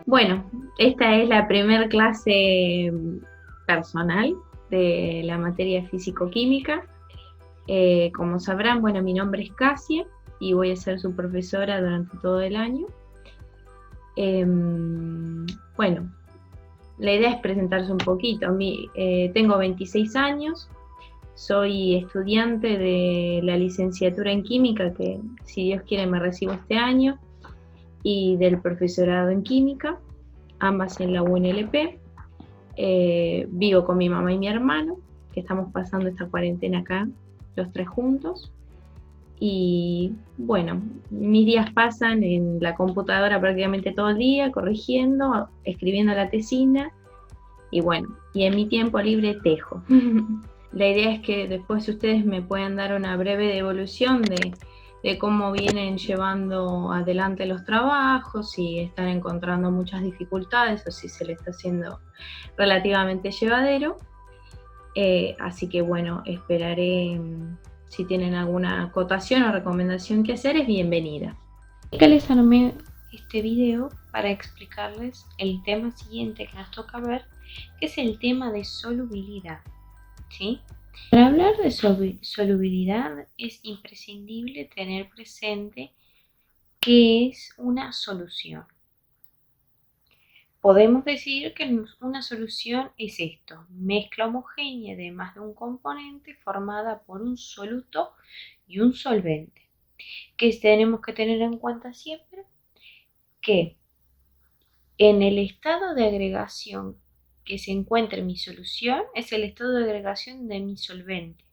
Bueno, esta es la primera clase personal de la materia físico-química. Como sabrán, bueno, mi nombre es Casia y voy a ser su profesora durante todo el año. Bueno, la idea es presentarse un poquito. Tengo 26 años, soy estudiante de la licenciatura en química, que si Dios quiere me recibo este año, y del profesorado en química, ambas en la UNLP. Vivo con mi mamá y mi hermano, que estamos pasando esta cuarentena acá, los tres juntos. Y bueno, mis días pasan en la computadora prácticamente todo el día, corrigiendo, escribiendo la tesina. Y bueno, y en mi tiempo libre tejo. La idea es que después ustedes me puedan dar una breve devolución de cómo vienen llevando adelante los trabajos, si están encontrando muchas dificultades o si se les está haciendo relativamente llevadero. Así que bueno, esperaré, si tienen alguna acotación o recomendación que hacer, es bienvenida. Acá les armé este video para explicarles el tema siguiente que nos toca ver, que es el tema de solubilidad, ¿sí? Para hablar de solubilidad es imprescindible tener presente qué es una solución. Podemos decir que una solución es esto: mezcla homogénea de más de un componente formada por un soluto y un solvente. ¿Qué tenemos que tener en cuenta siempre? Que en el estado de agregación que se encuentra mi solución es el estado de agregación de mi solvente.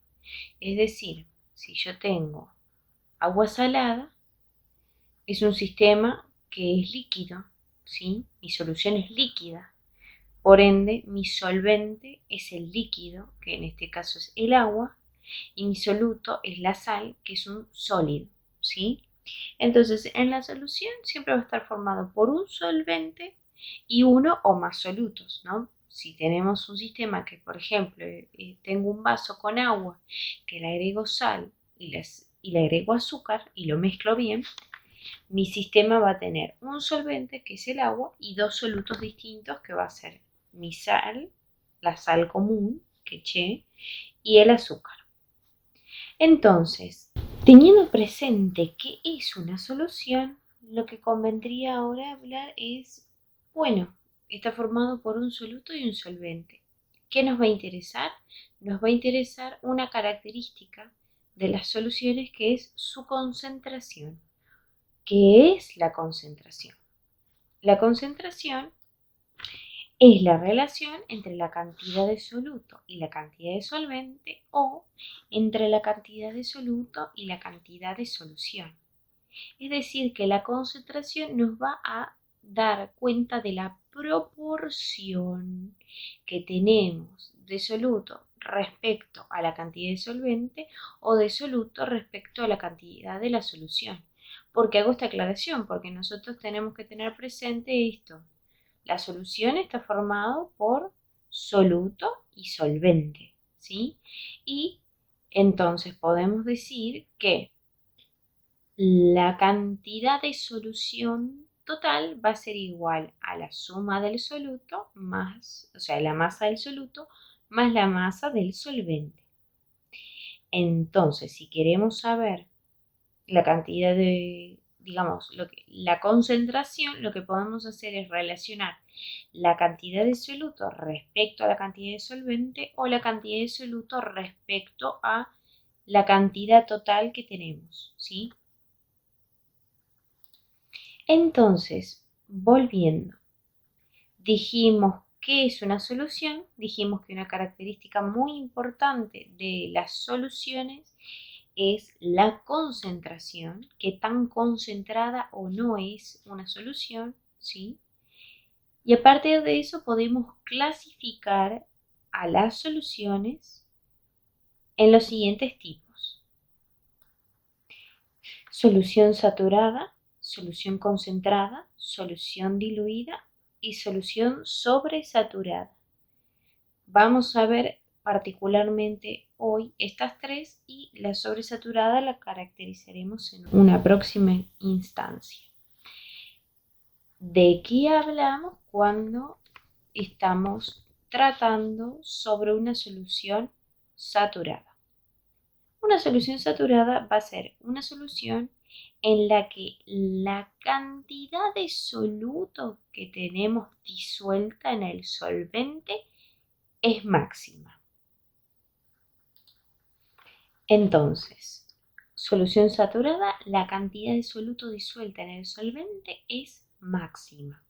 Es decir, si yo tengo agua salada, es un sistema que es líquido, ¿sí? Mi solución es líquida. Por ende, mi solvente es el líquido, que en este caso es el agua, y mi soluto es la sal, que es un sólido, ¿sí? Entonces, en la solución siempre va a estar formado por un solvente y uno o más solutos, ¿no? Si tenemos un sistema que, por ejemplo, tengo un vaso con agua, que le agrego sal y le agrego azúcar y lo mezclo bien, mi sistema va a tener un solvente, que es el agua, y dos solutos distintos, que va a ser mi sal, la sal común, que eché, y el azúcar. Entonces, teniendo presente qué es una solución, lo que convendría ahora hablar es, bueno, está formado por un soluto y un solvente. ¿Qué nos va a interesar? Nos va a interesar una característica de las soluciones, que es su concentración. ¿Qué es la concentración? La concentración es la relación entre la cantidad de soluto y la cantidad de solvente, o entre la cantidad de soluto y la cantidad de solución. Es decir, que la concentración nos va a dar cuenta de la proporción que tenemos de soluto respecto a la cantidad de solvente, o de soluto respecto a la cantidad de la solución. ¿Por qué hago esta aclaración? Porque nosotros tenemos que tener presente esto: la solución está formada por soluto y solvente, ¿sí? Y entonces podemos decir que la cantidad de solución total va a ser igual a la suma del soluto más, o sea, la masa del soluto más la masa del solvente. Entonces, si queremos saber la cantidad de, digamos, la concentración, lo que podemos hacer es relacionar la cantidad de soluto respecto a la cantidad de solvente, o la cantidad de soluto respecto a la cantidad total que tenemos, ¿sí? Entonces, volviendo, dijimos qué es una solución, dijimos que una característica muy importante de las soluciones es la concentración, que tan concentrada o no es una solución, ¿sí? Y a partir de eso podemos clasificar a las soluciones en los siguientes tipos: solución saturada, solución concentrada, solución diluida y solución sobresaturada. Vamos a ver particularmente hoy estas tres, y la sobresaturada la caracterizaremos en una próxima instancia. ¿De qué hablamos cuando estamos tratando sobre una solución saturada? Una solución saturada va a ser una solución en la que la cantidad de soluto que tenemos disuelta en el solvente es máxima. Entonces, solución saturada, la cantidad de soluto disuelta en el solvente es máxima.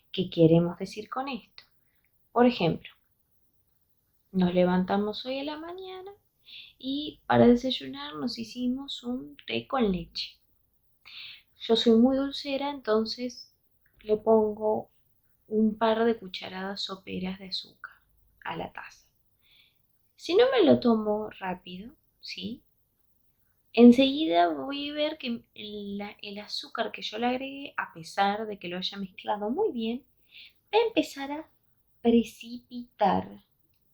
¿Qué queremos decir con esto? Por ejemplo, nos levantamos hoy a la mañana y para desayunar nos hicimos un té con leche. Yo soy muy dulcera, entonces le pongo un par de cucharadas soperas de azúcar a la taza. Si no me lo tomo rápido, ¿sí? Enseguida voy a ver que el azúcar que yo le agregué, a pesar de que lo haya mezclado muy bien, va a empezar a precipitar.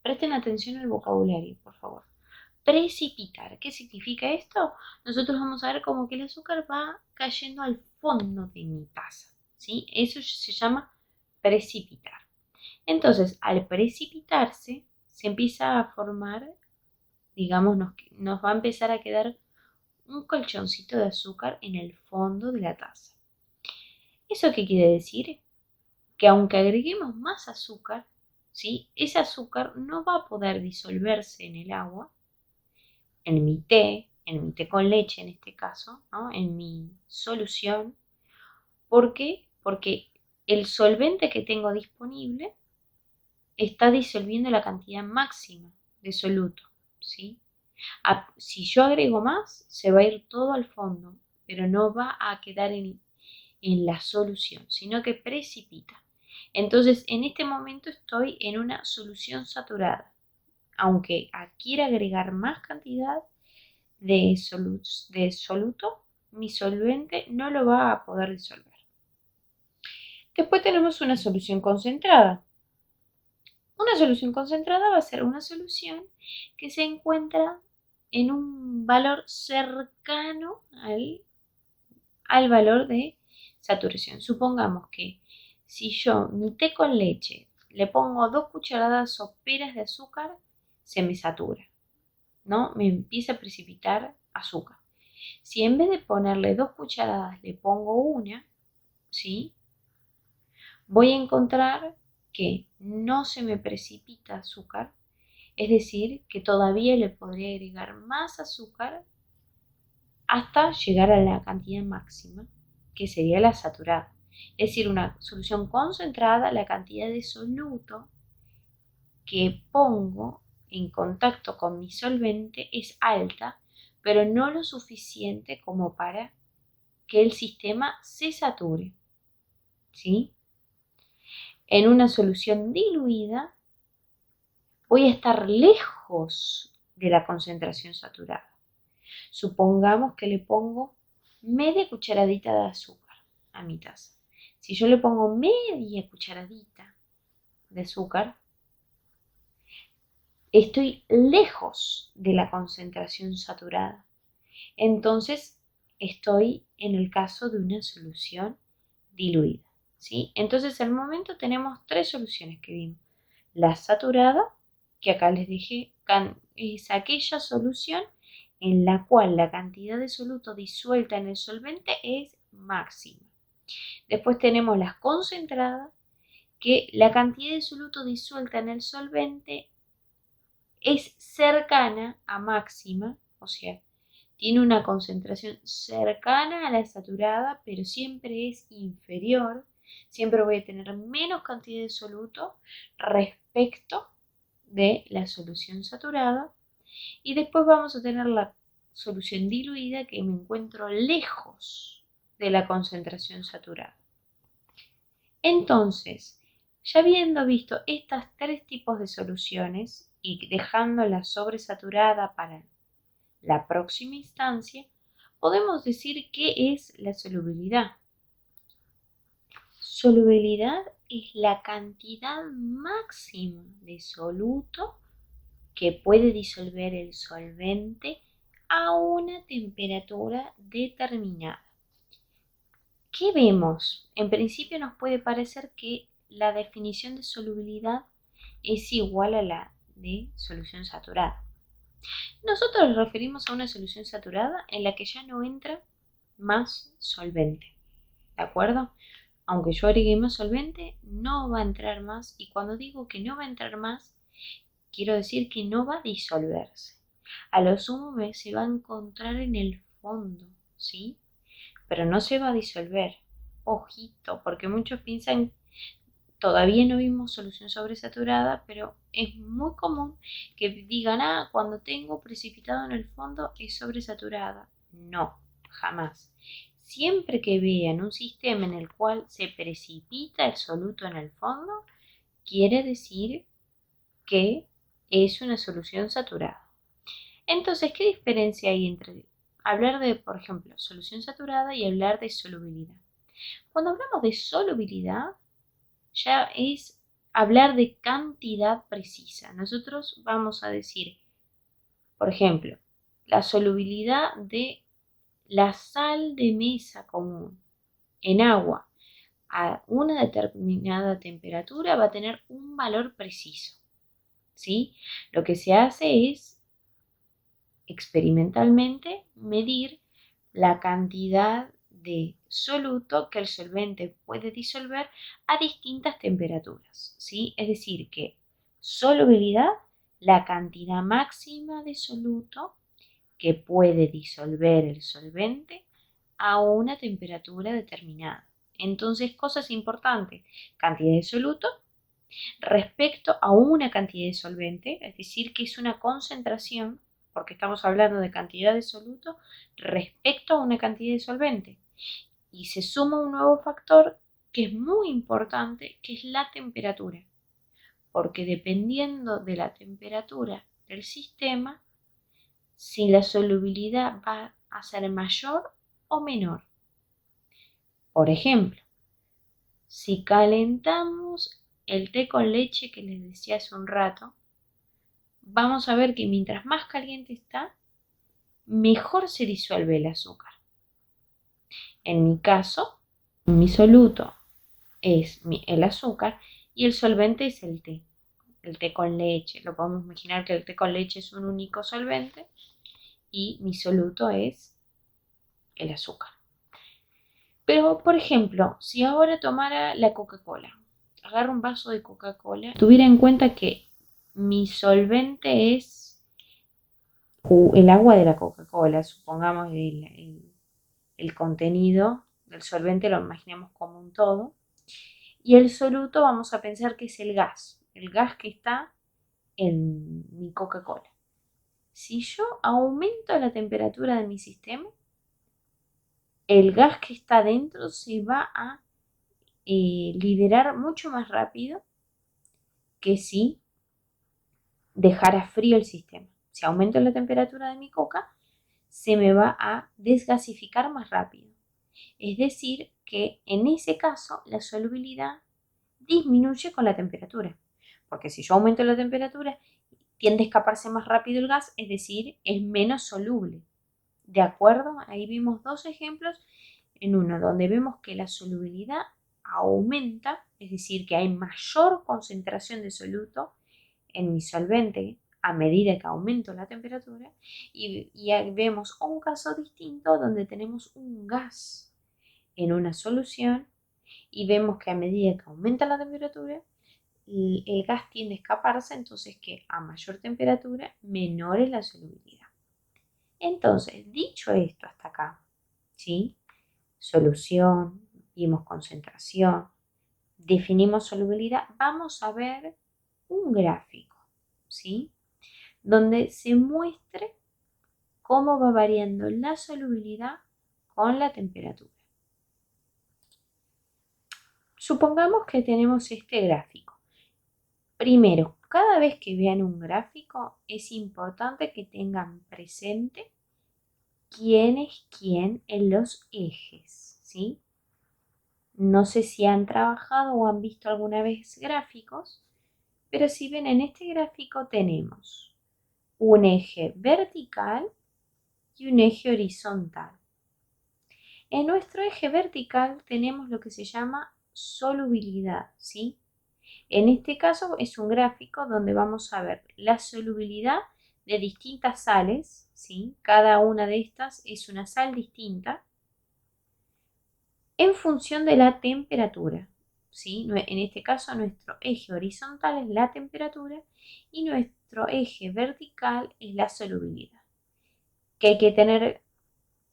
Presten atención al vocabulario, por favor. Precipitar. ¿Qué significa esto? Nosotros vamos a ver como que el azúcar va cayendo al fondo de mi taza, ¿sí? Eso se llama precipitar. Entonces, al precipitarse, se empieza a formar, digamos, nos va a empezar a quedar un colchoncito de azúcar en el fondo de la taza. ¿Eso qué quiere decir? Que aunque agreguemos más azúcar, ¿sí? Ese azúcar no va a poder disolverse en el agua, en mi té con leche en este caso, ¿no? En mi solución. ¿Por qué? Porque el solvente que tengo disponible está disolviendo la cantidad máxima de soluto, ¿sí? Si yo agrego más, se va a ir todo al fondo, pero no va a quedar en la solución, sino que precipita. Entonces, en este momento estoy en una solución saturada. Aunque quiera agregar más cantidad de soluto, mi solvente no lo va a poder disolver. Después tenemos una solución concentrada. Una solución concentrada va a ser una solución que se encuentra en un valor cercano al valor de saturación. Supongamos que si yo mi té con leche le pongo 2 cucharadas soperas de azúcar, se me satura, ¿no? Me empieza a precipitar azúcar. Si en vez de ponerle 2 cucharadas le pongo una, ¿sí? Voy a encontrar que no se me precipita azúcar, es decir, que todavía le podría agregar más azúcar hasta llegar a la cantidad máxima, que sería la saturada. Es decir, una solución concentrada, la cantidad de soluto que pongo en contacto con mi solvente es alta, pero no lo suficiente como para que el sistema se sature, ¿sí? En una solución diluida voy a estar lejos de la concentración saturada. Supongamos que le pongo media cucharadita de azúcar a mi taza. Si yo le pongo media cucharadita de azúcar, estoy lejos de la concentración saturada. Entonces, estoy en el caso de una solución diluida, ¿sí? Entonces, al momento tenemos 3 soluciones que vimos. La saturada, que acá les dije, es aquella solución en la cual la cantidad de soluto disuelta en el solvente es máxima. Después tenemos las concentradas, que la cantidad de soluto disuelta en el solvente es cercana a máxima, o sea, tiene una concentración cercana a la saturada, pero siempre es inferior. Siempre voy a tener menos cantidad de soluto respecto de la solución saturada. Y después vamos a tener la solución diluida, que me encuentro lejos de la concentración saturada. Entonces, ya habiendo visto estos 3 tipos de soluciones y dejando la sobresaturada para la próxima instancia, podemos decir qué es la solubilidad. Solubilidad es la cantidad máxima de soluto que puede disolver el solvente a una temperatura determinada. ¿Qué vemos? En principio nos puede parecer que la definición de solubilidad es igual a la de solución saturada. Nosotros nos referimos a una solución saturada en la que ya no entra más solvente, ¿de acuerdo? Aunque yo agregue más solvente, no va a entrar más, y cuando digo que no va a entrar más, quiero decir que no va a disolverse. A lo sumo se va a encontrar en el fondo, ¿sí? Pero no se va a disolver. Ojito, porque muchos piensan, todavía no vimos solución sobresaturada, pero es muy común que digan, cuando tengo precipitado en el fondo es sobresaturada. No, jamás. Siempre que vean un sistema en el cual se precipita el soluto en el fondo, quiere decir que es una solución saturada. Entonces, ¿qué diferencia hay entre hablar de, por ejemplo, solución saturada y hablar de solubilidad? Cuando hablamos de solubilidad, ya es hablar de cantidad precisa. Nosotros vamos a decir, por ejemplo, la solubilidad de la sal de mesa común en agua a una determinada temperatura va a tener un valor preciso, ¿sí? Lo que se hace es experimentalmente medir la cantidad de soluto que el solvente puede disolver a distintas temperaturas, ¿sí? Es decir, que solubilidad, la cantidad máxima de soluto que puede disolver el solvente a una temperatura determinada. Entonces, cosas importantes, cantidad de soluto respecto a una cantidad de solvente, es decir, que es una concentración, porque estamos hablando de cantidad de soluto respecto a una cantidad de solvente. Y se suma un nuevo factor que es muy importante, que es la temperatura, porque dependiendo de la temperatura del sistema, si la solubilidad va a ser mayor o menor. Por ejemplo, si calentamos el té con leche que les decía hace un rato, vamos a ver que mientras más caliente está, mejor se disuelve el azúcar. En mi caso, mi soluto es el azúcar y el solvente es el té con leche. Lo podemos imaginar que el té con leche es un único solvente y mi soluto es el azúcar. Pero, por ejemplo, si ahora tomara la Coca-Cola, agarro un vaso de Coca-Cola, tuviera en cuenta que mi solvente es el agua de la Coca-Cola, supongamos el contenido del solvente lo imaginemos como un todo, y el soluto vamos a pensar que es el gas que está en mi Coca-Cola. Si yo aumento la temperatura de mi sistema, el gas que está dentro se va a liberar mucho más rápido que si dejara frío el sistema. Si aumento la temperatura de mi coca, se me va a desgasificar más rápido. Es decir, que en ese caso la solubilidad disminuye con la temperatura. Porque si yo aumento la temperatura, tiende a escaparse más rápido el gas, es decir, es menos soluble. ¿De acuerdo? Ahí vimos dos ejemplos. En uno donde vemos que la solubilidad aumenta, es decir, que hay mayor concentración de soluto en mi solvente a medida que aumento la temperatura, y vemos un caso distinto donde tenemos un gas en una solución y vemos que a medida que aumenta la temperatura, el gas tiende a escaparse, entonces que a mayor temperatura menor es la solubilidad. Entonces, dicho esto hasta acá, ¿sí? Solución, vimos concentración, definimos solubilidad, vamos a ver un gráfico, ¿sí? Donde se muestre cómo va variando la solubilidad con la temperatura. Supongamos que tenemos este gráfico. Primero, cada vez que vean un gráfico es importante que tengan presente quién es quién en los ejes, ¿sí? No sé si han trabajado o han visto alguna vez gráficos, pero si ven en este gráfico tenemos un eje vertical y un eje horizontal. En nuestro eje vertical tenemos lo que se llama solubilidad, ¿sí? En este caso es un gráfico donde vamos a ver la solubilidad de distintas sales, ¿sí? Cada una de estas es una sal distinta en función de la temperatura, ¿sí? En este caso nuestro eje horizontal es la temperatura y nuestro eje vertical es la solubilidad, que hay que tener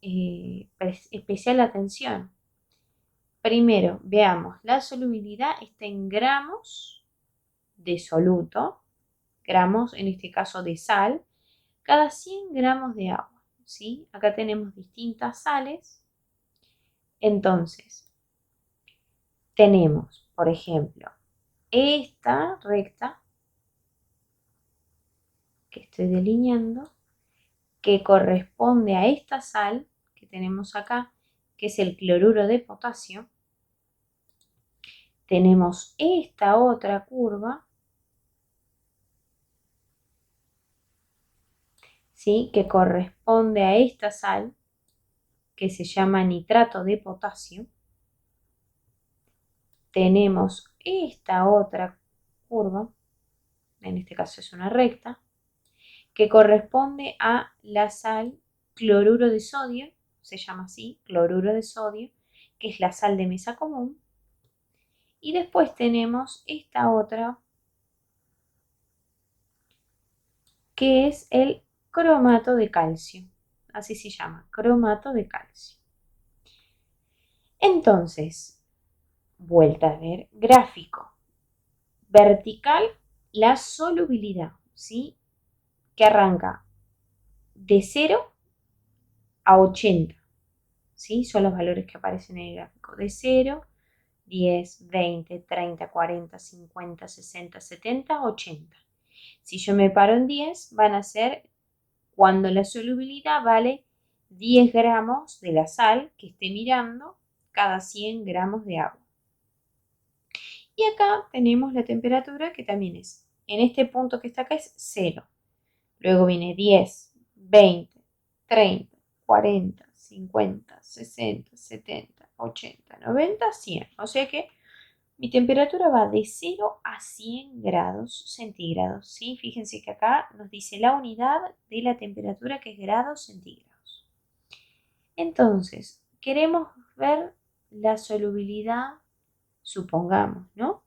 especial atención. Primero, veamos, la solubilidad está en gramos de soluto, gramos en este caso de sal, cada 100 gramos de agua, ¿sí? Acá tenemos distintas sales. Entonces, tenemos, por ejemplo, esta recta que estoy delineando, que corresponde a esta sal que tenemos acá, que es el cloruro de potasio. Tenemos esta otra curva, ¿sí? Que corresponde a esta sal, que se llama nitrato de potasio. Tenemos esta otra curva, en este caso es una recta, que corresponde a la sal cloruro de sodio, se llama así, cloruro de sodio, que es la sal de mesa común. Y después tenemos esta otra, que es el cromato de calcio, así se llama, cromato de calcio. Entonces, vuelta a ver, gráfico. Vertical, la solubilidad, ¿sí? Que arranca de 0 a 80, ¿sí? Son los valores que aparecen en el gráfico. De 0, 10, 20, 30, 40, 50, 60, 70, 80. Si yo me paro en 10, van a ser cuando la solubilidad vale 10 gramos de la sal que esté mirando cada 100 gramos de agua. Y acá tenemos la temperatura que también es, en este punto que está acá es 0. Luego viene 10, 20, 30, 40, 50, 60, 70, 80, 90, 100. O sea que mi temperatura va de 0 a 100 grados centígrados, ¿sí? Fíjense que acá nos dice la unidad de la temperatura, que es grados centígrados. Entonces, queremos ver la solubilidad, supongamos, ¿no?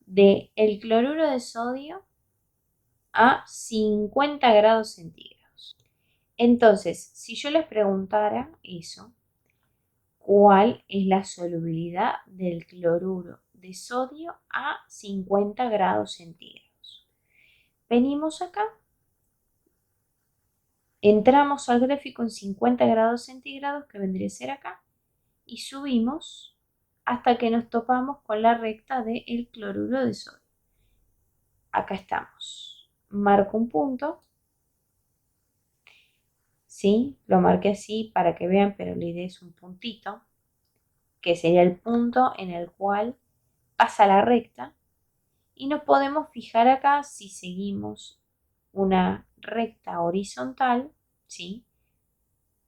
De el cloruro de sodio a 50 grados centígrados. Entonces, si yo les preguntara eso, ¿cuál es la solubilidad del cloruro de sodio a 50 grados centígrados? Venimos acá, entramos al gráfico en 50 grados centígrados, que vendría a ser acá, y subimos hasta que nos topamos con la recta del cloruro de sodio. Acá estamos. Marco un punto, ¿sí? Lo marqué así para que vean, pero la idea es un puntito, que sería el punto en el cual pasa la recta. Y nos podemos fijar acá si seguimos una recta horizontal, ¿sí?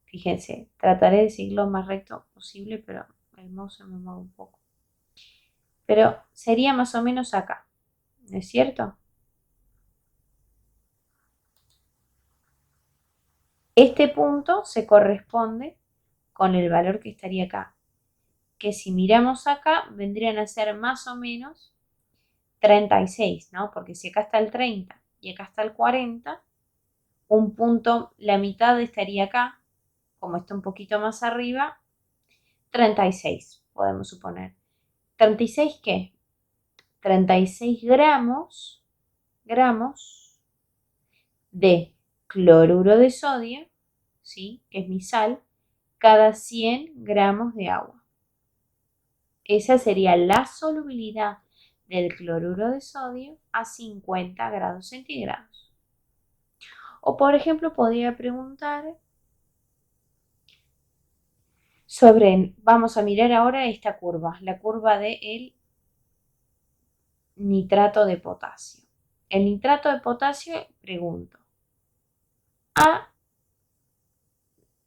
Fíjense, trataré de seguir lo más recto posible, pero el mouse se me mueve un poco. Pero sería más o menos acá, ¿no es cierto? Este punto se corresponde con el valor que estaría acá, que si miramos acá vendrían a ser más o menos 36, ¿no? Porque si acá está el 30 y acá está el 40, un punto, la mitad estaría acá, como está un poquito más arriba, 36, podemos suponer. ¿36 qué? 36 gramos de cloruro de sodio, ¿sí? Que es mi sal, cada 100 gramos de agua. Esa sería la solubilidad del cloruro de sodio a 50 grados centígrados. O por ejemplo, podría preguntar sobre, vamos a mirar ahora esta curva, la curva del nitrato de potasio. El nitrato de potasio, pregunto, a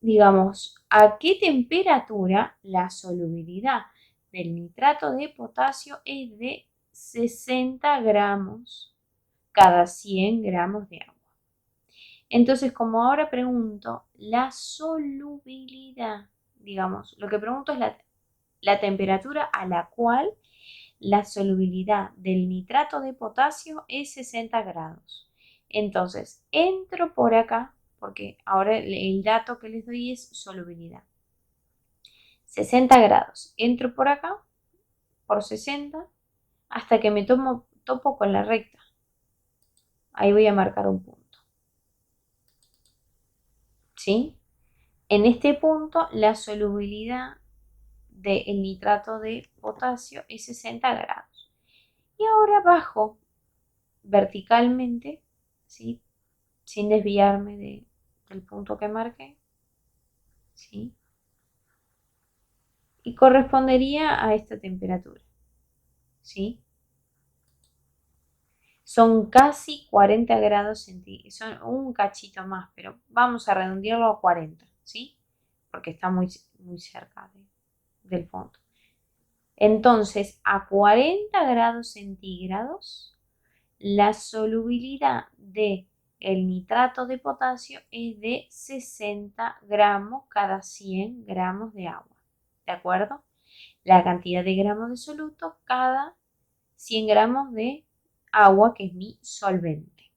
digamos, ¿a qué temperatura la solubilidad del nitrato de potasio es de 60 gramos cada 100 gramos de agua? Entonces, como ahora pregunto, la solubilidad, digamos, lo que pregunto es la temperatura a la cual la solubilidad del nitrato de potasio es 60 grados. Entonces, entro por acá, porque ahora el dato que les doy es solubilidad. 60 grados. Entro por acá, por 60, hasta que me topo con la recta. Ahí voy a marcar un punto. ¿Sí? En este punto, la solubilidad del nitrato de potasio es 60 grados. Y ahora bajo verticalmente, ¿sí? Sin desviarme del punto que marqué, ¿sí? Y correspondería a esta temperatura, ¿sí? Son casi 40 grados centígrados, son un cachito más, pero vamos a redondearlo a 40, ¿sí? Porque está muy, muy cerca del fondo. Entonces, a 40 grados centígrados, la solubilidad de el nitrato de potasio es de 60 gramos cada 100 gramos de agua. ¿De acuerdo? La cantidad de gramos de soluto cada 100 gramos de agua, que es mi solvente.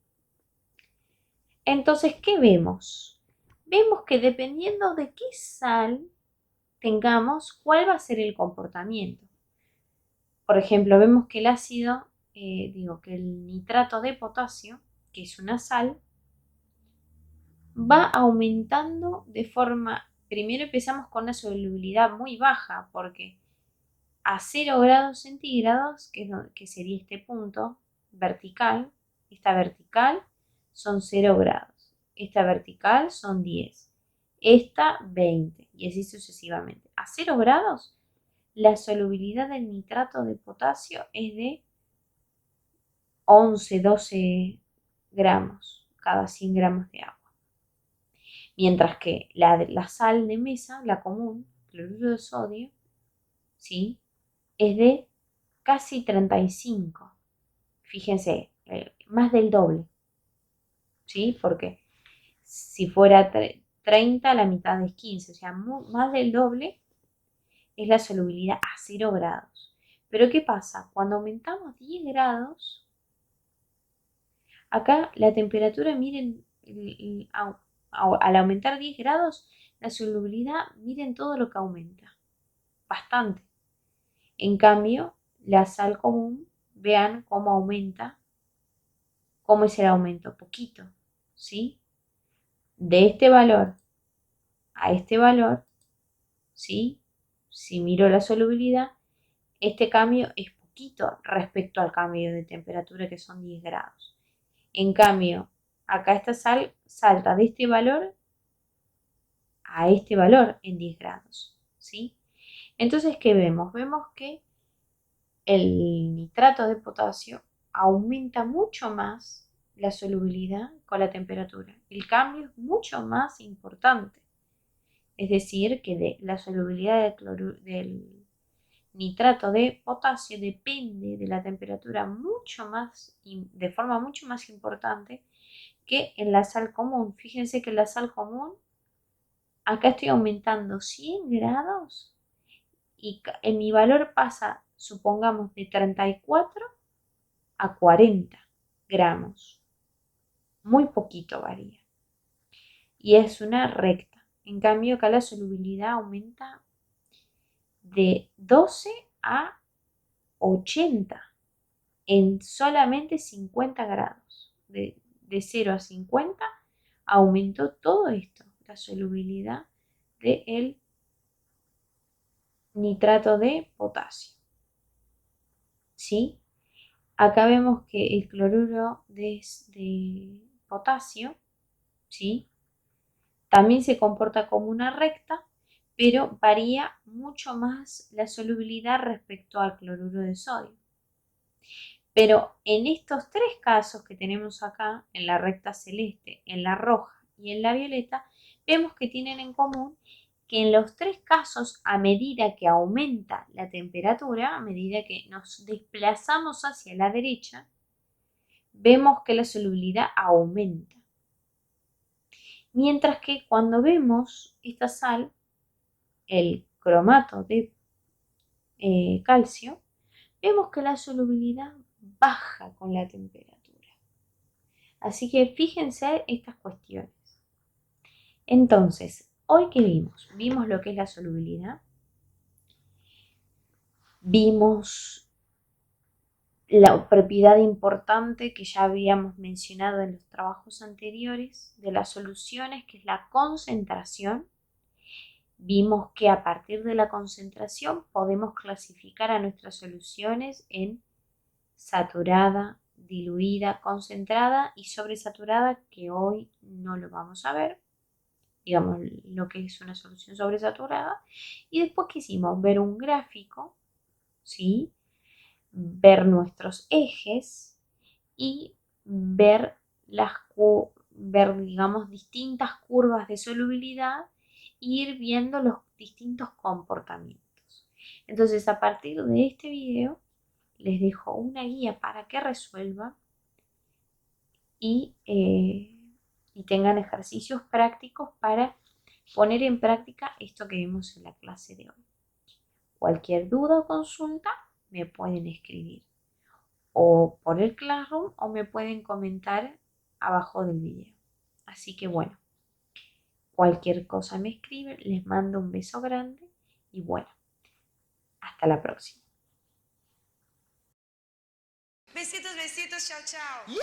Entonces, ¿qué vemos? Vemos que dependiendo de qué sal tengamos, cuál va a ser el comportamiento. Por ejemplo, vemos que el ácido, que el nitrato de potasio, que es una sal, va aumentando de forma, primero empezamos con una solubilidad muy baja, porque a 0 grados centígrados, que sería este punto vertical, esta vertical son 0 grados, esta vertical son 10, esta 20 y así sucesivamente. A 0 grados, la solubilidad del nitrato de potasio es de 11, 12 gramos cada 100 gramos de agua. Mientras que la sal de mesa, la común, cloruro de sodio, ¿sí? Es de casi 35. Fíjense, más del doble, ¿sí? Porque si fuera 30, la mitad es 15, o sea, más del doble es la solubilidad a 0 grados. Pero ¿qué pasa? Cuando aumentamos 10 grados, acá la temperatura, miren, al aumentar 10 grados, la solubilidad, miren todo lo que aumenta, bastante. En cambio, la sal común, vean cómo aumenta, cómo es el aumento, poquito, ¿sí? De este valor a este valor, ¿sí? Si miro la solubilidad, este cambio es poquito respecto al cambio de temperatura, que son 10 grados. En cambio, acá esta sal salta de este valor a este valor en 10 grados, ¿sí? Entonces, ¿qué vemos? Vemos que el nitrato de potasio aumenta mucho más la solubilidad con la temperatura. El cambio es mucho más importante. Es decir, que la solubilidad del nitrato de potasio depende de la temperatura mucho más, de forma mucho más importante que en la sal común. Fíjense que en la sal común, acá estoy aumentando 100 grados y en mi valor pasa, supongamos, de 34 a 40 gramos. Muy poquito varía. Y es una recta. En cambio, acá la solubilidad aumenta de 12 a 80 en solamente 50 grados. De 0 a 50 aumentó todo esto, la solubilidad del nitrato de potasio. ¿Sí? Acá vemos que el cloruro de potasio, ¿sí? También se comporta como una recta, pero varía mucho más la solubilidad respecto al cloruro de sodio. Pero en estos tres casos que tenemos acá, en la recta celeste, en la roja y en la violeta, vemos que tienen en común que en los tres casos, a medida que aumenta la temperatura, a medida que nos desplazamos hacia la derecha, vemos que la solubilidad aumenta. Mientras que cuando vemos esta sal, el cromato de calcio, vemos que la solubilidad baja con la temperatura. Así que fíjense estas cuestiones. Entonces, hoy que vimos, vimos lo que es la solubilidad, vimos la propiedad importante que ya habíamos mencionado en los trabajos anteriores de las soluciones, que es la concentración. Vimos que a partir de la concentración podemos clasificar a nuestras soluciones en saturada, diluida, concentrada y sobresaturada, que hoy no lo vamos a ver, digamos lo que es una solución sobresaturada. Y después quisimos ver un gráfico, ¿sí? Ver nuestros ejes y ver digamos, distintas curvas de solubilidad e ir viendo los distintos comportamientos. Entonces, a partir de este video, les dejo una guía para que resuelvan y tengan ejercicios prácticos para poner en práctica esto que vimos en la clase de hoy. Cualquier duda o consulta me pueden escribir o por el Classroom o me pueden comentar abajo del video. Así que bueno, cualquier cosa me escriben, les mando un beso grande y bueno, hasta la próxima. Besitos, besitos, chao, chao.